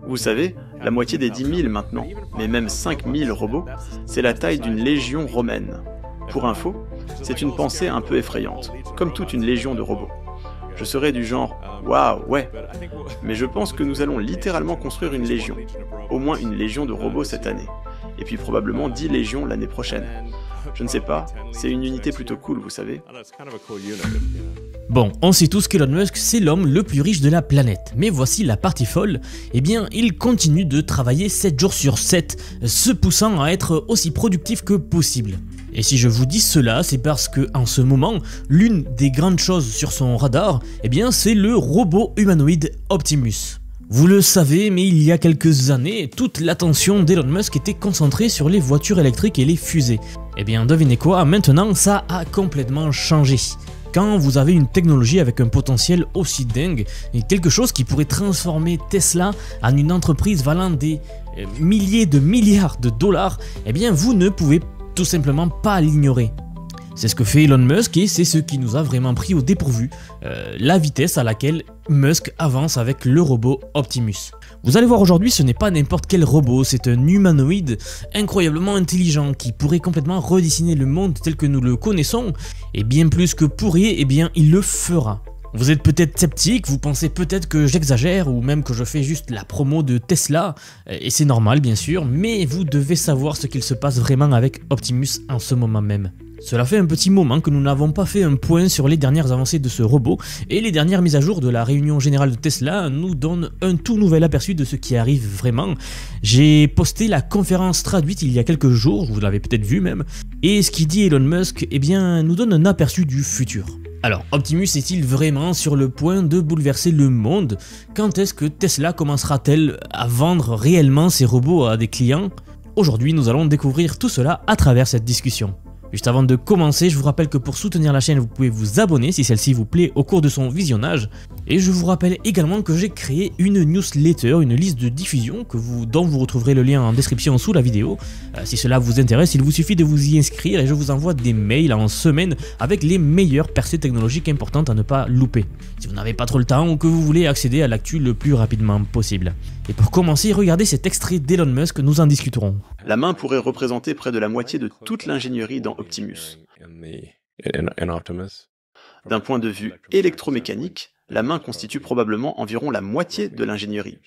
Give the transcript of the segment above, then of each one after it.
Vous savez, la moitié des 10 000 maintenant, mais même 5 000 robots, c'est la taille d'une légion romaine. Pour info, c'est une pensée un peu effrayante, comme toute une légion de robots. Je serais du genre « Waouh, ouais !» Mais je pense que nous allons littéralement construire une légion. Au moins une légion de robots cette année. Et puis probablement 10 légions l'année prochaine. Je ne sais pas, c'est une unité plutôt cool, vous savez. Bon, on sait tous qu'Elon Musk, c'est l'homme le plus riche de la planète. Mais voici la partie folle, eh bien, il continue de travailler 7 jours sur 7, se poussant à être aussi productif que possible. Et si je vous dis cela, c'est parce que en ce moment, l'une des grandes choses sur son radar, eh bien, c'est le robot humanoïde Optimus. Vous le savez, mais il y a quelques années, toute l'attention d'Elon Musk était concentrée sur les voitures électriques et les fusées. Eh bien, devinez quoi, maintenant ça a complètement changé. Quand vous avez une technologie avec un potentiel aussi dingue, et quelque chose qui pourrait transformer Tesla en une entreprise valant des milliers de milliards de dollars, eh bien vous ne pouvez tout simplement pas l'ignorer. C'est ce que fait Elon Musk et c'est ce qui nous a vraiment pris au dépourvu, la vitesse à laquelle Musk avance avec le robot Optimus. Vous allez voir aujourd'hui, ce n'est pas n'importe quel robot, c'est un humanoïde incroyablement intelligent qui pourrait complètement redessiner le monde tel que nous le connaissons, et bien plus que pourrait, eh bien il le fera. Vous êtes peut-être sceptique, vous pensez peut-être que j'exagère ou même que je fais juste la promo de Tesla, et c'est normal bien sûr, mais vous devez savoir ce qu'il se passe vraiment avec Optimus en ce moment même. Cela fait un petit moment que nous n'avons pas fait un point sur les dernières avancées de ce robot et les dernières mises à jour de la réunion générale de Tesla nous donnent un tout nouvel aperçu de ce qui arrive vraiment. J'ai posté la conférence traduite il y a quelques jours, vous l'avez peut-être vu même, et ce qui dit Elon Musk, eh bien, nous donne un aperçu du futur. Alors, Optimus est-il vraiment sur le point de bouleverser le monde? Quand est-ce que Tesla commencera-t-elle à vendre réellement ses robots à des clients? Aujourd'hui, nous allons découvrir tout cela à travers cette discussion. Juste avant de commencer, je vous rappelle que pour soutenir la chaîne, vous pouvez vous abonner si celle-ci vous plaît au cours de son visionnage. Et je vous rappelle également que j'ai créé une newsletter, une liste de diffusion dont vous retrouverez le lien en description sous la vidéo. Si cela vous intéresse, il vous suffit de vous y inscrire et je vous envoie des mails en semaine avec les meilleures percées technologiques importantes à ne pas louper. Si vous n'avez pas trop le temps ou que vous voulez accéder à l'actu le plus rapidement possible. Et pour commencer, regardez cet extrait d'Elon Musk, nous en discuterons. La main pourrait représenter près de la moitié de toute l'ingénierie dans Optimus. D'un point de vue électromécanique, la main constitue probablement environ la moitié de l'ingénierie.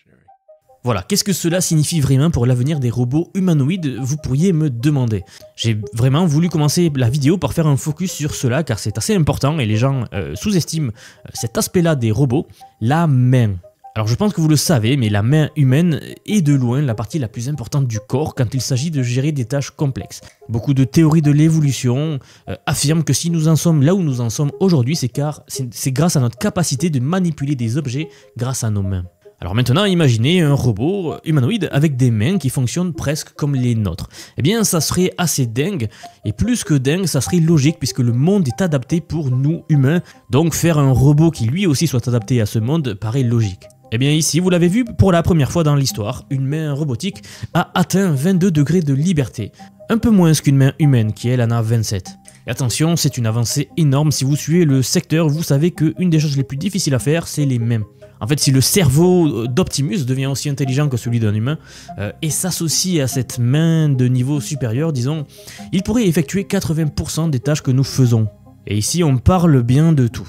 Voilà, qu'est-ce que cela signifie vraiment pour l'avenir des robots humanoïdes, vous pourriez me demander. J'ai vraiment voulu commencer la vidéo par faire un focus sur cela car c'est assez important et les gens sous-estiment cet aspect-là des robots, la main. Alors je pense que vous le savez, mais la main humaine est de loin la partie la plus importante du corps quand il s'agit de gérer des tâches complexes. Beaucoup de théories de l'évolution affirment que si nous en sommes là où nous en sommes aujourd'hui, c'est grâce à notre capacité de manipuler des objets grâce à nos mains. Alors maintenant, imaginez un robot humanoïde avec des mains qui fonctionnent presque comme les nôtres. Eh bien, ça serait assez dingue, et plus que dingue, ça serait logique puisque le monde est adapté pour nous humains, donc faire un robot qui lui aussi soit adapté à ce monde paraît logique. Eh bien ici, vous l'avez vu pour la première fois dans l'histoire, une main robotique a atteint 22 degrés de liberté, un peu moins qu'une main humaine qui elle en a 27. Et attention, c'est une avancée énorme, si vous suivez le secteur, vous savez qu'une des choses les plus difficiles à faire, c'est les mains. En fait, si le cerveau d'Optimus devient aussi intelligent que celui d'un humain et s'associe à cette main de niveau supérieur, disons, il pourrait effectuer 80% des tâches que nous faisons. Et ici, on parle bien de tout,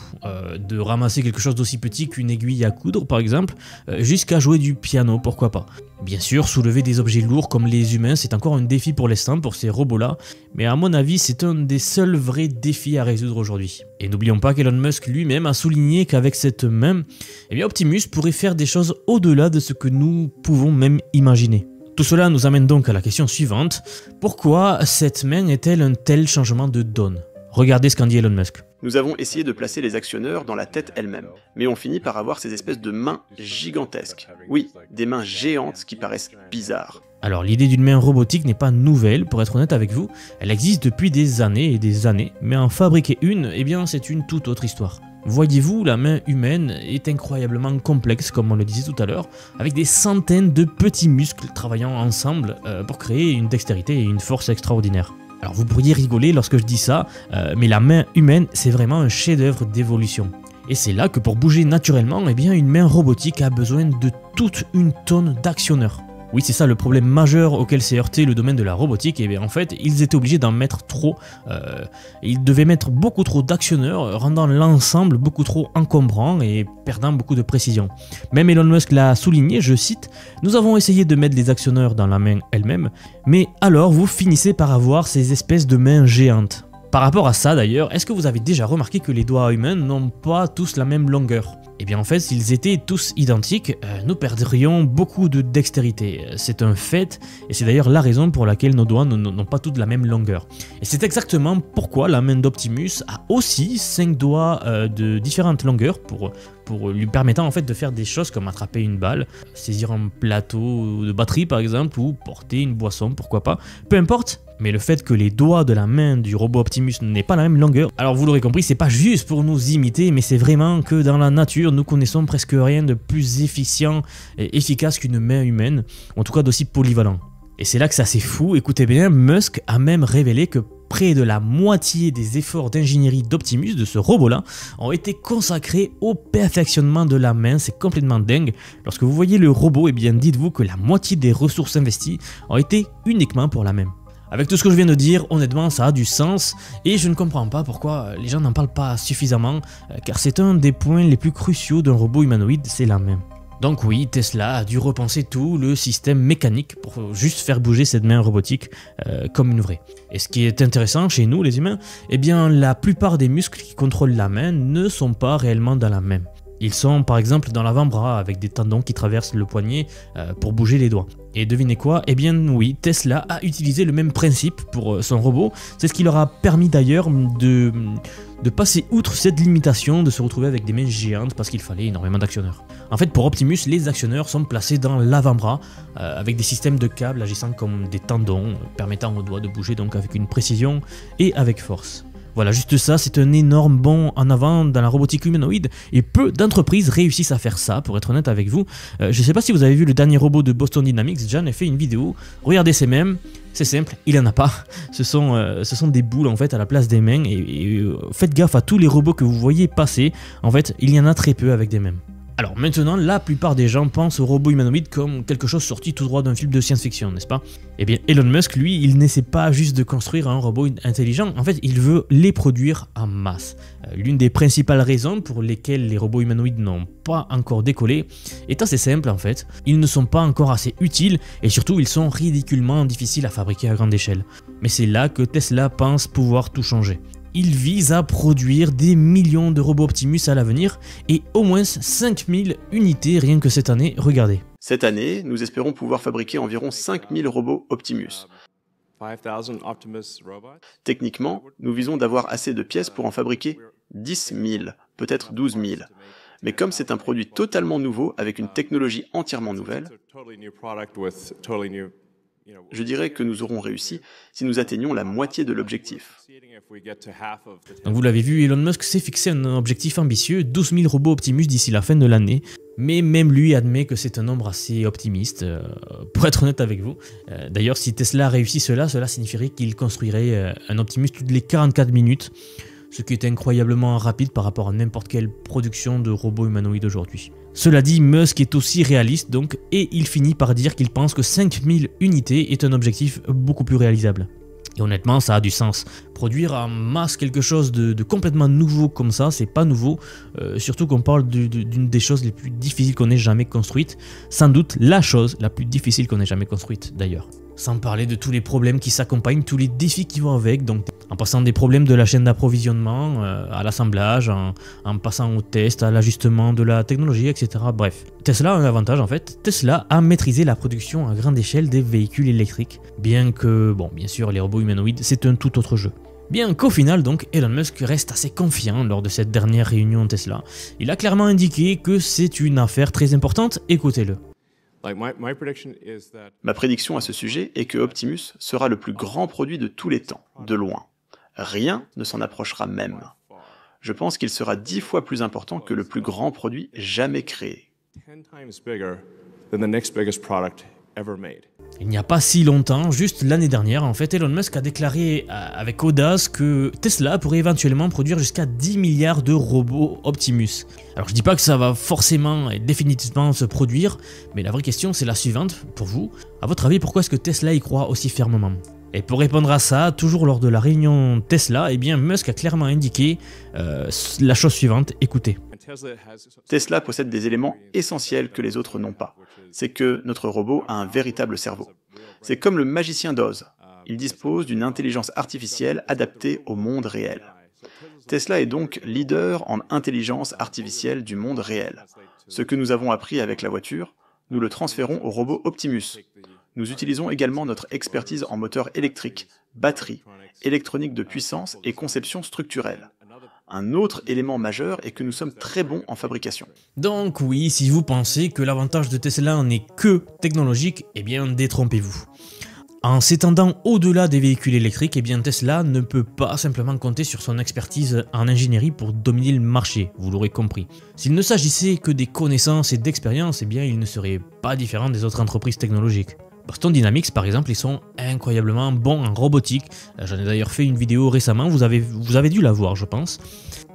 de ramasser quelque chose d'aussi petit qu'une aiguille à coudre par exemple, jusqu'à jouer du piano, pourquoi pas. Bien sûr, soulever des objets lourds comme les humains, c'est encore un défi pour l'instant pour ces robots-là, mais à mon avis, c'est un des seuls vrais défis à résoudre aujourd'hui. Et n'oublions pas qu'Elon Musk lui-même a souligné qu'avec cette main, eh bien Optimus pourrait faire des choses au-delà de ce que nous pouvons même imaginer. Tout cela nous amène donc à la question suivante, pourquoi cette main est-elle un tel changement de donne ? Regardez ce qu'en dit Elon Musk. Nous avons essayé de placer les actionneurs dans la tête elle-même, mais on finit par avoir ces espèces de mains gigantesques. Oui, des mains géantes qui paraissent bizarres. Alors l'idée d'une main robotique n'est pas nouvelle, pour être honnête avec vous, elle existe depuis des années et des années, mais en fabriquer une, eh bien c'est une toute autre histoire. Voyez-vous, la main humaine est incroyablement complexe, comme on le disait tout à l'heure, avec des centaines de petits muscles travaillant ensemble pour créer une dextérité et une force extraordinaires. Alors vous pourriez rigoler lorsque je dis ça, mais la main humaine c'est vraiment un chef-d'œuvre d'évolution. Et c'est là que pour bouger naturellement, eh bien, une main robotique a besoin de toute une tonne d'actionneurs. Oui, c'est ça le problème majeur auquel s'est heurté le domaine de la robotique. Et bien en fait, ils étaient obligés d'en mettre trop. Ils devaient mettre beaucoup trop d'actionneurs, rendant l'ensemble beaucoup trop encombrant et perdant beaucoup de précision. Même Elon Musk l'a souligné, je cite, « Nous avons essayé de mettre les actionneurs dans la main elle-même, mais alors vous finissez par avoir ces espèces de mains géantes. » Par rapport à ça d'ailleurs, est-ce que vous avez déjà remarqué que les doigts humains n'ont pas tous la même longueur ? Eh bien en fait, s'ils étaient tous identiques, nous perdrions beaucoup de dextérité. C'est un fait, et c'est d'ailleurs la raison pour laquelle nos doigts n'ont pas tous la même longueur. Et c'est exactement pourquoi la main d'Optimus a aussi 5 doigts de différentes longueurs pour lui permettant en fait de faire des choses comme attraper une balle, saisir un plateau de batterie par exemple, ou porter une boisson, pourquoi pas. Peu importe, mais le fait que les doigts de la main du robot Optimus n'aient pas la même longueur, alors vous l'aurez compris, c'est pas juste pour nous imiter, mais c'est vraiment que dans la nature, nous connaissons presque rien de plus efficient et efficace qu'une main humaine, en tout cas d'aussi polyvalent. Et c'est là que c'est assez fou, écoutez bien, Musk a même révélé que près de la moitié des efforts d'ingénierie d'Optimus, de ce robot-là, ont été consacrés au perfectionnement de la main. C'est complètement dingue. Lorsque vous voyez le robot, eh bien dites-vous que la moitié des ressources investies ont été uniquement pour la main. Avec tout ce que je viens de dire, honnêtement, ça a du sens et je ne comprends pas pourquoi les gens n'en parlent pas suffisamment, car c'est un des points les plus cruciaux d'un robot humanoïde, c'est la main. Donc oui, Tesla a dû repenser tout le système mécanique pour juste faire bouger cette main robotique comme une vraie. Et ce qui est intéressant chez nous, les humains, eh bien la plupart des muscles qui contrôlent la main ne sont pas réellement dans la main. Ils sont par exemple dans l'avant-bras avec des tendons qui traversent le poignet pour bouger les doigts. Et devinez quoi? Eh bien oui, Tesla a utilisé le même principe pour son robot. C'est ce qui leur a permis d'ailleurs de passer outre cette limitation de se retrouver avec des mains géantes parce qu'il fallait énormément d'actionneurs. En fait, pour Optimus, les actionneurs sont placés dans l'avant-bras avec des systèmes de câbles agissant comme des tendons permettant aux doigts de bouger donc avec une précision et avec force. Voilà, juste ça, c'est un énorme bond en avant dans la robotique humanoïde et peu d'entreprises réussissent à faire ça, pour être honnête avec vous. Je ne sais pas si vous avez vu le dernier robot de Boston Dynamics, Jan a fait une vidéo, regardez ces mêmes, c'est simple, il en a pas. Ce sont des boules en fait à la place des mains et faites gaffe à tous les robots que vous voyez passer, en fait il y en a très peu avec des mains. Alors maintenant, la plupart des gens pensent au robot humanoïde comme quelque chose sorti tout droit d'un film de science-fiction, n'est-ce pas? Eh bien Elon Musk, lui, il n'essaie pas juste de construire un robot intelligent, en fait il veut les produire en masse. L'une des principales raisons pour lesquelles les robots humanoïdes n'ont pas encore décollé est assez simple en fait. Ils ne sont pas encore assez utiles et surtout ils sont ridiculement difficiles à fabriquer à grande échelle. Mais c'est là que Tesla pense pouvoir tout changer. Il vise à produire des millions de robots Optimus à l'avenir et au moins 5000 unités rien que cette année, regardez. Cette année, nous espérons pouvoir fabriquer environ 5000 robots Optimus. Techniquement, nous visons d'avoir assez de pièces pour en fabriquer 10 000, peut-être 12 000. Mais comme c'est un produit totalement nouveau, avec une technologie entièrement nouvelle, je dirais que nous aurons réussi si nous atteignons la moitié de l'objectif. Donc vous l'avez vu, Elon Musk s'est fixé un objectif ambitieux, 12 000 robots Optimus d'ici la fin de l'année. Mais même lui admet que c'est un nombre assez optimiste, pour être honnête avec vous. D'ailleurs, si Tesla réussit cela signifierait qu'il construirait un Optimus toutes les 44 minutes, ce qui est incroyablement rapide par rapport à n'importe quelle production de robots humanoïdes aujourd'hui. Cela dit, Musk est aussi réaliste donc, et il finit par dire qu'il pense que 5000 unités est un objectif beaucoup plus réalisable. Et honnêtement, ça a du sens. Produire en masse quelque chose de complètement nouveau comme ça, c'est pas nouveau. Surtout qu'on parle d'une des choses les plus difficiles qu'on ait jamais construites. Sans doute la chose la plus difficile qu'on ait jamais construite d'ailleurs. Sans parler de tous les problèmes qui s'accompagnent, tous les défis qui vont avec, donc en passant des problèmes de la chaîne d'approvisionnement à l'assemblage, en passant au test, à l'ajustement de la technologie, etc. Bref, Tesla a un avantage en fait, Tesla a maîtrisé la production à grande échelle des véhicules électriques, bien que, bon, bien sûr, les robots humanoïdes, c'est un tout autre jeu. Bien qu'au final, donc, Elon Musk reste assez confiant lors de cette dernière réunion Tesla. Il a clairement indiqué que c'est une affaire très importante, écoutez-le. Ma prédiction à ce sujet est que Optimus sera le plus grand produit de tous les temps, de loin. Rien ne s'en approchera même. Je pense qu'il sera 10 fois plus important que le plus grand produit jamais créé. Il n'y a pas si longtemps, juste l'année dernière, en fait, Elon Musk a déclaré avec audace que Tesla pourrait éventuellement produire jusqu'à 10 milliards de robots Optimus. Alors je dis pas que ça va forcément et définitivement se produire, mais la vraie question c'est la suivante pour vous. À votre avis, pourquoi est-ce que Tesla y croit aussi fermement ? Et pour répondre à ça, toujours lors de la réunion Tesla, eh bien Musk a clairement indiqué la chose suivante, écoutez. Tesla possède des éléments essentiels que les autres n'ont pas. C'est que notre robot a un véritable cerveau. C'est comme le magicien d'Oz. Il dispose d'une intelligence artificielle adaptée au monde réel. Tesla est donc leader en intelligence artificielle du monde réel. Ce que nous avons appris avec la voiture, nous le transférons au robot Optimus. Nous utilisons également notre expertise en moteur électrique, batterie, électronique de puissance et conception structurelle. Un autre élément majeur est que nous sommes très bons en fabrication. Donc oui, si vous pensez que l'avantage de Tesla n'est que technologique, eh bien détrompez-vous. En s'étendant au-delà des véhicules électriques, eh bien Tesla ne peut pas simplement compter sur son expertise en ingénierie pour dominer le marché, vous l'aurez compris. S'il ne s'agissait que des connaissances et d'expérience, eh bien il ne serait pas différent des autres entreprises technologiques. Boston Dynamics par exemple, ils sont incroyablement bons en robotique. J'en ai d'ailleurs fait une vidéo récemment, vous avez dû la voir je pense.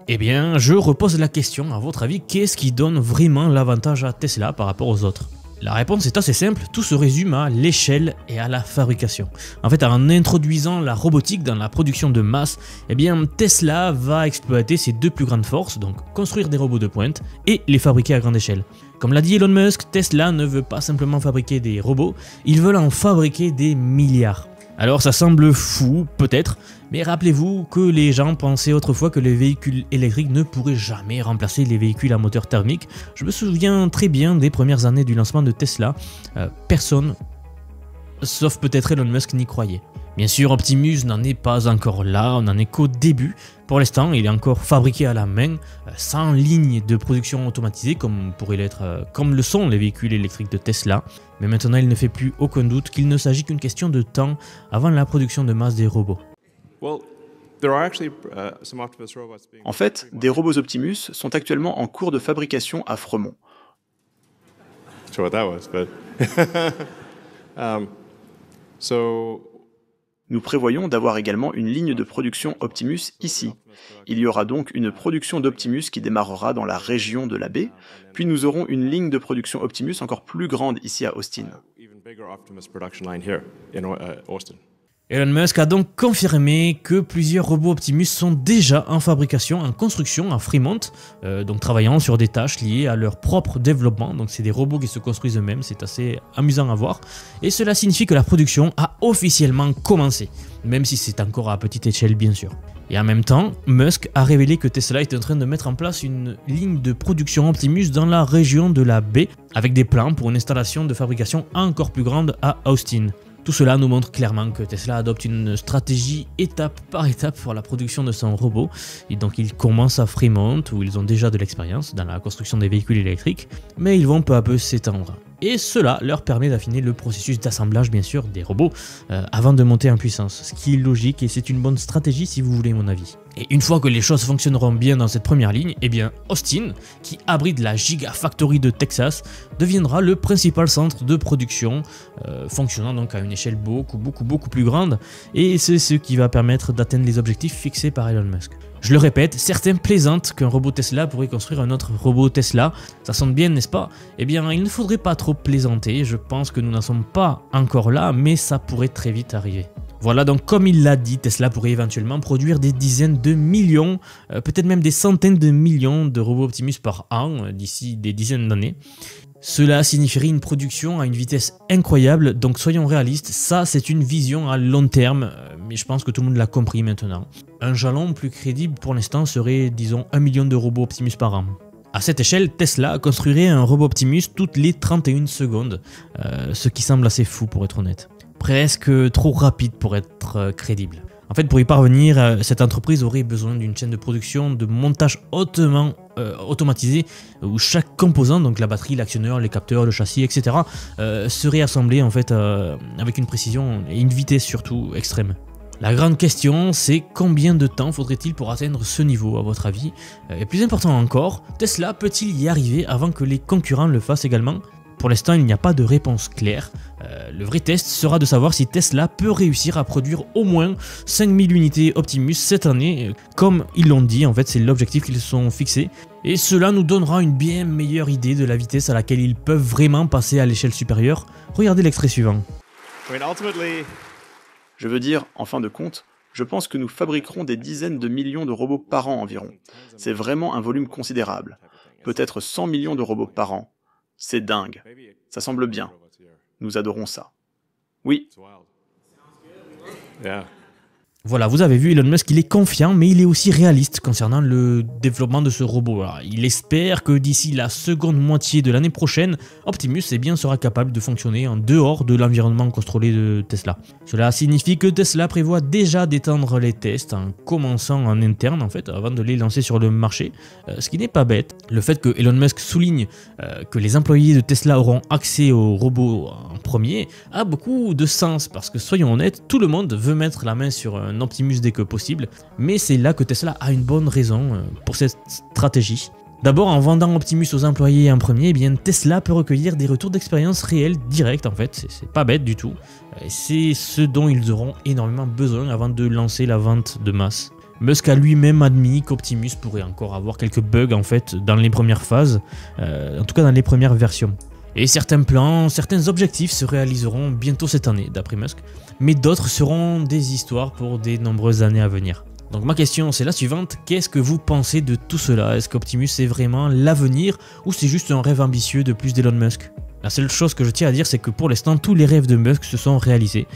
Eh bien, je repose la question, à votre avis, qu'est-ce qui donne vraiment l'avantage à Tesla par rapport aux autres ? La réponse est assez simple, tout se résume à l'échelle et à la fabrication. En fait, en introduisant la robotique dans la production de masse, eh bien Tesla va exploiter ses deux plus grandes forces, donc construire des robots de pointe et les fabriquer à grande échelle. Comme l'a dit Elon Musk, Tesla ne veut pas simplement fabriquer des robots, ils veulent en fabriquer des milliards. Alors ça semble fou, peut-être, mais rappelez-vous que les gens pensaient autrefois que les véhicules électriques ne pourraient jamais remplacer les véhicules à moteur thermique. Je me souviens très bien des premières années du lancement de Tesla, personne, sauf peut-être Elon Musk, n'y croyait. Bien sûr, Optimus n'en est pas encore là, on n'en est qu'au début. Pour l'instant, il est encore fabriqué à la main, sans ligne de production automatisée comme le sont les véhicules électriques de Tesla. Mais maintenant, il ne fait plus aucun doute qu'il ne s'agit qu'une question de temps avant la production de masse des robots. En fait, des robots Optimus sont actuellement en cours de fabrication à Fremont. Nous prévoyons d'avoir également une ligne de production Optimus ici. Il y aura donc une production d'Optimus qui démarrera dans la région de la baie, puis nous aurons une ligne de production Optimus encore plus grande ici à Austin. Elon Musk a donc confirmé que plusieurs robots Optimus sont déjà en fabrication, en construction à Fremont, donc travaillant sur des tâches liées à leur propre développement. Donc c'est des robots qui se construisent eux-mêmes, c'est assez amusant à voir. Et cela signifie que la production a officiellement commencé, même si c'est encore à petite échelle bien sûr. Et en même temps, Musk a révélé que Tesla est en train de mettre en place une ligne de production Optimus dans la région de la baie, avec des plans pour une installation de fabrication encore plus grande à Austin. Tout cela nous montre clairement que Tesla adopte une stratégie étape par étape pour la production de son robot. Et donc ils commencent à Fremont où ils ont déjà de l'expérience dans la construction des véhicules électriques, mais ils vont peu à peu s'étendre. Et cela leur permet d'affiner le processus d'assemblage bien sûr des robots avant de monter en puissance, ce qui est logique et c'est une bonne stratégie si vous voulez mon avis. Et une fois que les choses fonctionneront bien dans cette première ligne, eh bien Austin, qui abrite la Gigafactory de Texas, deviendra le principal centre de production, fonctionnant donc à une échelle beaucoup plus grande, et c'est ce qui va permettre d'atteindre les objectifs fixés par Elon Musk. Je le répète, certains plaisantent qu'un robot Tesla pourrait construire un autre robot Tesla, ça sonne bien n'est-ce pas? Eh bien il ne faudrait pas trop plaisanter, je pense que nous n'en sommes pas encore là, mais ça pourrait très vite arriver. Voilà, donc comme il l'a dit, Tesla pourrait éventuellement produire des dizaines de millions, peut-être même des centaines de millions de robots Optimus par an d'ici des dizaines d'années. Cela signifierait une production à une vitesse incroyable, donc soyons réalistes, ça c'est une vision à long terme, mais je pense que tout le monde l'a compris maintenant. Un jalon plus crédible pour l'instant serait, disons, 1 million de robots Optimus par an. À cette échelle, Tesla construirait un robot Optimus toutes les 31 secondes, ce qui semble assez fou pour être honnête. Presque trop rapide pour être crédible. En fait, pour y parvenir, cette entreprise aurait besoin d'une chaîne de production de montage hautement automatisée où chaque composant, donc la batterie, l'actionneur, les capteurs, le châssis, etc., serait assemblé en fait avec une précision et une vitesse surtout extrême. La grande question, c'est combien de temps faudrait-il pour atteindre ce niveau à votre avis? Et plus important encore, Tesla peut-il y arriver avant que les concurrents le fassent également? Pour l'instant, il n'y a pas de réponse claire. Le vrai test sera de savoir si Tesla peut réussir à produire au moins 5000 unités Optimus cette année, comme ils l'ont dit, en fait c'est l'objectif qu'ils se sont fixés. Et cela nous donnera une bien meilleure idée de la vitesse à laquelle ils peuvent vraiment passer à l'échelle supérieure. Regardez l'extrait suivant. Je veux dire, en fin de compte, je pense que nous fabriquerons des dizaines de millions de robots par an environ. C'est vraiment un volume considérable. Peut-être 100 millions de robots par an. C'est dingue. Ça semble bien. Nous adorons ça. Oui. Voilà, vous avez vu, Elon Musk, il est confiant, mais il est aussi réaliste concernant le développement de ce robot. Alors, il espère que d'ici la seconde moitié de l'année prochaine, Optimus sera capable de fonctionner en dehors de l'environnement contrôlé de Tesla. Cela signifie que Tesla prévoit déjà d'étendre les tests en commençant en interne, en fait, avant de les lancer sur le marché, ce qui n'est pas bête. Le fait que Elon Musk souligne que les employés de Tesla auront accès au robot en premier a beaucoup de sens, parce que soyons honnêtes, tout le monde veut mettre la main sur un Optimus dès que possible, mais c'est là que Tesla a une bonne raison pour cette stratégie. D'abord, en vendant Optimus aux employés en premier, eh bien, Tesla peut recueillir des retours d'expérience réels directs, en fait, c'est pas bête du tout. C'est ce dont ils auront énormément besoin avant de lancer la vente de masse. Musk a lui-même admis qu'Optimus pourrait encore avoir quelques bugs en fait dans les premières phases, en tout cas dans les premières versions. Et certains plans, certains objectifs se réaliseront bientôt cette année, d'après Musk, mais d'autres seront des histoires pour des nombreuses années à venir. Donc ma question c'est la suivante, qu'est-ce que vous pensez de tout cela? Est-ce qu'Optimus est vraiment l'avenir ou c'est juste un rêve ambitieux de plus d'Elon Musk? La seule chose que je tiens à dire, c'est que pour l'instant, tous les rêves de Musk se sont réalisés,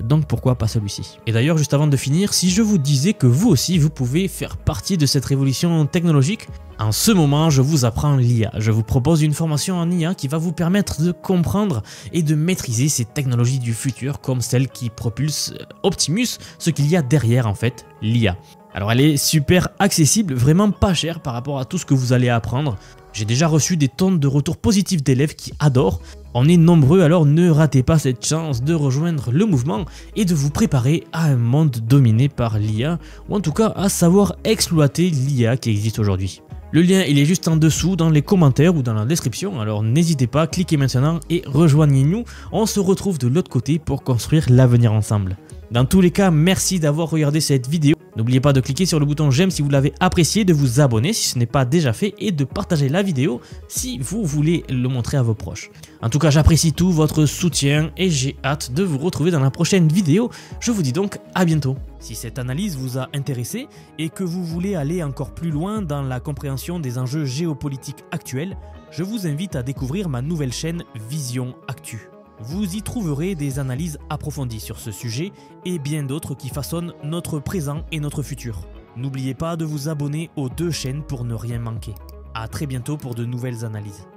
donc pourquoi pas celui-ci? Et d'ailleurs, juste avant de finir, si je vous disais que vous aussi, vous pouvez faire partie de cette révolution technologique, en ce moment, je vous apprends l'IA. Je vous propose une formation en IA qui va vous permettre de comprendre et de maîtriser ces technologies du futur, comme celle qui propulse Optimus, ce qu'il y a derrière en fait, l'IA. Alors elle est super accessible, vraiment pas chère par rapport à tout ce que vous allez apprendre. J'ai déjà reçu des tonnes de retours positifs d'élèves qui adorent. On est nombreux, alors ne ratez pas cette chance de rejoindre le mouvement et de vous préparer à un monde dominé par l'IA, ou en tout cas à savoir exploiter l'IA qui existe aujourd'hui. Le lien il est juste en dessous dans les commentaires ou dans la description, alors n'hésitez pas, cliquez maintenant et rejoignez-nous. On se retrouve de l'autre côté pour construire l'avenir ensemble. Dans tous les cas, merci d'avoir regardé cette vidéo. N'oubliez pas de cliquer sur le bouton j'aime si vous l'avez apprécié, de vous abonner si ce n'est pas déjà fait et de partager la vidéo si vous voulez le montrer à vos proches. En tout cas, j'apprécie tout votre soutien et j'ai hâte de vous retrouver dans la prochaine vidéo. Je vous dis donc à bientôt. Si cette analyse vous a intéressé et que vous voulez aller encore plus loin dans la compréhension des enjeux géopolitiques actuels, je vous invite à découvrir ma nouvelle chaîne Vision Actu. Vous y trouverez des analyses approfondies sur ce sujet et bien d'autres qui façonnent notre présent et notre futur. N'oubliez pas de vous abonner aux deux chaînes pour ne rien manquer. A très bientôt pour de nouvelles analyses.